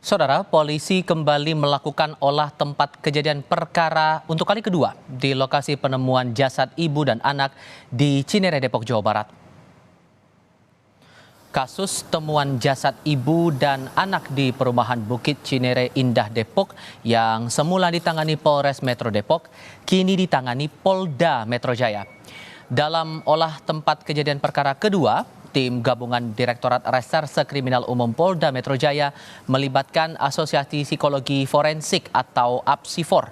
Saudara, polisi kembali melakukan olah tempat kejadian perkara untuk kali kedua di lokasi penemuan jasad ibu dan anak di Cinere, Depok, Jawa Barat. Kasus temuan jasad ibu dan anak di perumahan Bukit Cinere Indah, Depok yang semula ditangani Polres Metro Depok, kini ditangani Polda Metro Jaya. Dalam olah tempat kejadian perkara kedua, tim gabungan Direktorat Reserse Kriminal Umum Polda Metro Jaya melibatkan Asosiasi Psikologi Forensik atau APSIFOR.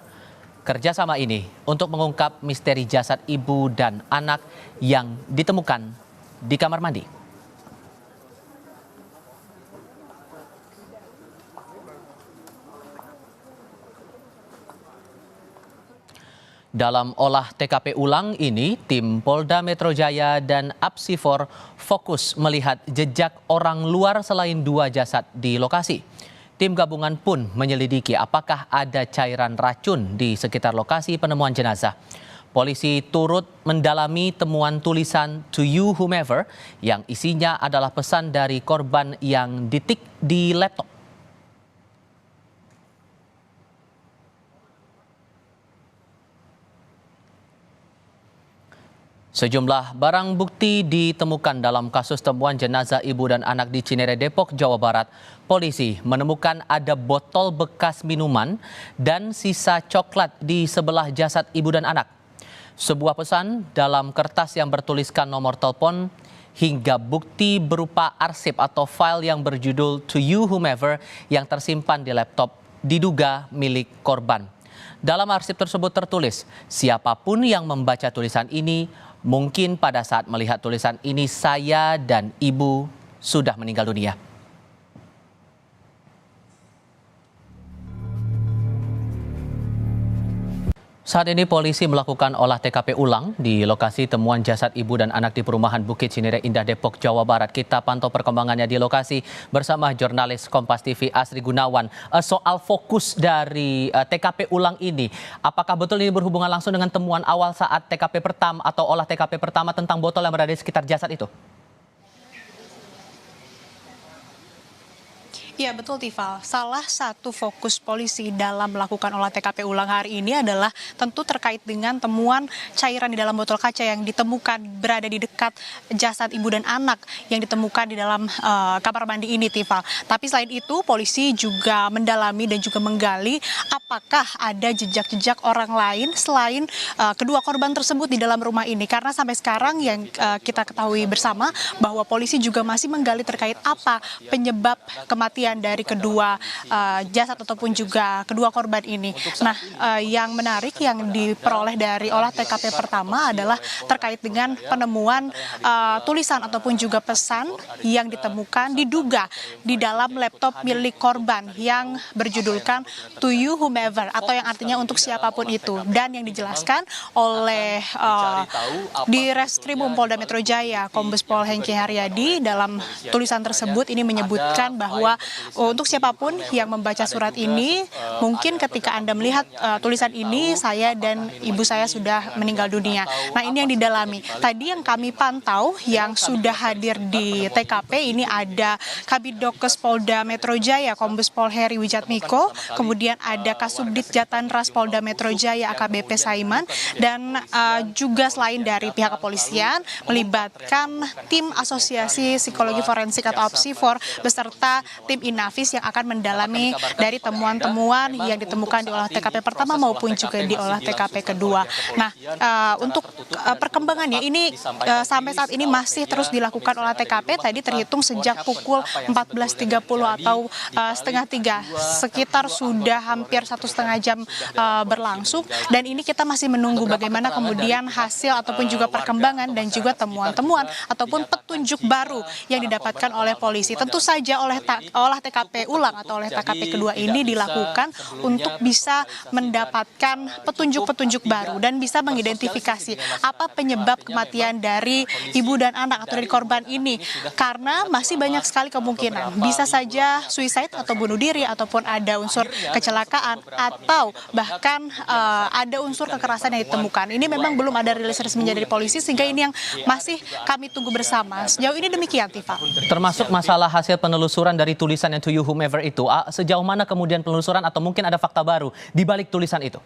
Kerjasama ini untuk mengungkap misteri jasad ibu dan anak yang ditemukan di kamar mandi. Dalam olah TKP ulang ini, tim Polda Metro Jaya dan APSIFOR fokus melihat jejak orang luar selain dua jasad di lokasi. Tim gabungan pun menyelidiki apakah ada cairan racun di sekitar lokasi penemuan jenazah. Polisi turut mendalami temuan tulisan "To You Whomever" yang isinya adalah pesan dari korban yang ditik di laptop. Sejumlah barang bukti ditemukan dalam kasus temuan jenazah ibu dan anak di Cinere, Depok, Jawa Barat. Polisi menemukan ada botol bekas minuman dan sisa coklat di sebelah jasad ibu dan anak. Sebuah pesan dalam kertas yang bertuliskan nomor telepon hingga bukti berupa arsip atau file yang berjudul "To You Whomever" yang tersimpan di laptop diduga milik korban. Dalam arsip tersebut tertulis, siapapun yang membaca tulisan ini mungkin pada saat melihat tulisan ini saya dan ibu sudah meninggal dunia. Saat ini polisi melakukan olah TKP ulang di lokasi temuan jasad ibu dan anak di perumahan Bukit Cinere Indah, Depok, Jawa Barat. Kita pantau perkembangannya di lokasi bersama jurnalis Kompas TV Asri Gunawan. Soal fokus dari TKP ulang ini, apakah betul ini berhubungan langsung dengan temuan awal saat TKP pertama atau olah TKP pertama tentang botol yang berada di sekitar jasad itu? Ya betul Tifal, salah satu fokus polisi dalam melakukan olah TKP ulang hari ini adalah tentu terkait dengan temuan cairan di dalam botol kaca yang ditemukan berada di dekat jasad ibu dan anak yang ditemukan di dalam kamar mandi ini Tifal. Tapi selain itu polisi juga mendalami dan juga menggali apakah ada jejak-jejak orang lain selain kedua korban tersebut di dalam rumah ini. Karena sampai sekarang yang kita ketahui bersama bahwa polisi juga masih menggali terkait apa penyebab kematian dari kedua jasad ataupun juga kedua korban ini. Nah, yang menarik yang diperoleh dari olah TKP pertama adalah terkait dengan penemuan tulisan ataupun juga pesan yang ditemukan diduga di dalam laptop milik korban yang berjudulkan "To You Whomever" atau yang artinya untuk siapapun itu, dan yang dijelaskan oleh di Reskrimum Polda Metro Jaya Kombes Pol Hengki Haryadi. Dalam tulisan tersebut ini menyebutkan bahwa untuk siapapun yang membaca surat ini, mungkin ketika Anda melihat tulisan ini, saya dan ibu saya sudah meninggal dunia. Nah, ini yang didalami. Tadi yang kami pantau yang sudah hadir di TKP ini ada Kabidokes Polda Metro Jaya Kombes Pol Heri Wijatmiko, kemudian ada Kasubdit Jatanras Polda Metro Jaya AKBP Saiman, dan juga selain dari pihak kepolisian melibatkan tim Asosiasi Psikologi Forensik atau APSIFOR beserta tim Inavis yang akan mendalami dari temuan-temuan yang ditemukan di olah TKP pertama maupun juga di olah TKP kedua. Nah, untuk perkembangannya ini sampai saat ini masih terus dilakukan olah TKP. Tadi terhitung sejak pukul 14.30 atau setengah 3, sekitar sudah hampir 1,5 jam berlangsung. Dan ini kita masih menunggu bagaimana kemudian hasil ataupun juga perkembangan dan juga temuan-temuan ataupun petunjuk baru yang didapatkan oleh polisi. Tentu saja olah TKP ulang atau oleh TKP kedua ini dilakukan untuk bisa mendapatkan petunjuk-petunjuk baru dan bisa mengidentifikasi apa penyebab kematian dari ibu dan anak atau dari korban ini. Karena masih banyak sekali kemungkinan, bisa saja suicide atau bunuh diri, ataupun ada unsur kecelakaan, atau bahkan ada unsur kekerasan yang ditemukan. Ini memang belum ada rilis resmi dari polisi, sehingga ini yang masih kami tunggu bersama. Sejauh ini demikian, Tifa. Termasuk masalah hasil penelusuran dari tulisan tulisan yang to you whomever itu, sejauh mana kemudian penelusuran atau mungkin ada fakta baru di balik tulisan itu?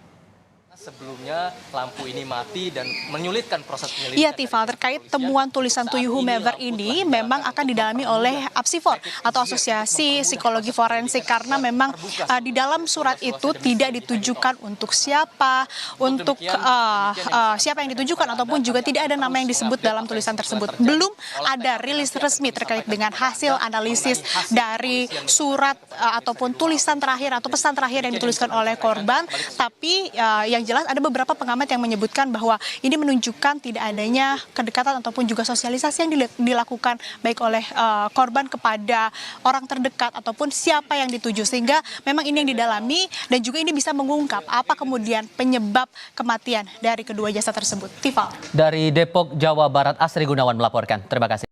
Sebelumnya lampu ini mati dan menyulitkan proses penyelidikan. Iya, Tifal, terkait temuan tulisan to you whomever ini memang akan didalami oleh APSIFOR atau Asosiasi Psikologi Forensik, karena memang di dalam surat itu tidak ditujukan untuk siapa, untuk siapa yang ditujukan, ataupun juga tidak ada nama yang disebut dalam tulisan tersebut. Belum ada rilis resmi terkait dengan hasil analisis dari surat ataupun tulisan terakhir atau pesan terakhir yang dituliskan oleh korban, tapi yang jelas ada beberapa pengamat yang menyebutkan bahwa ini menunjukkan tidak adanya kedekatan ataupun juga sosialisasi yang dilakukan baik oleh korban kepada orang terdekat ataupun siapa yang dituju, sehingga memang ini yang didalami dan juga ini bisa mengungkap apa kemudian penyebab kematian dari kedua jasad tersebut. Tifal. Dari Depok, Jawa Barat, Asri Gunawan melaporkan. Terima kasih.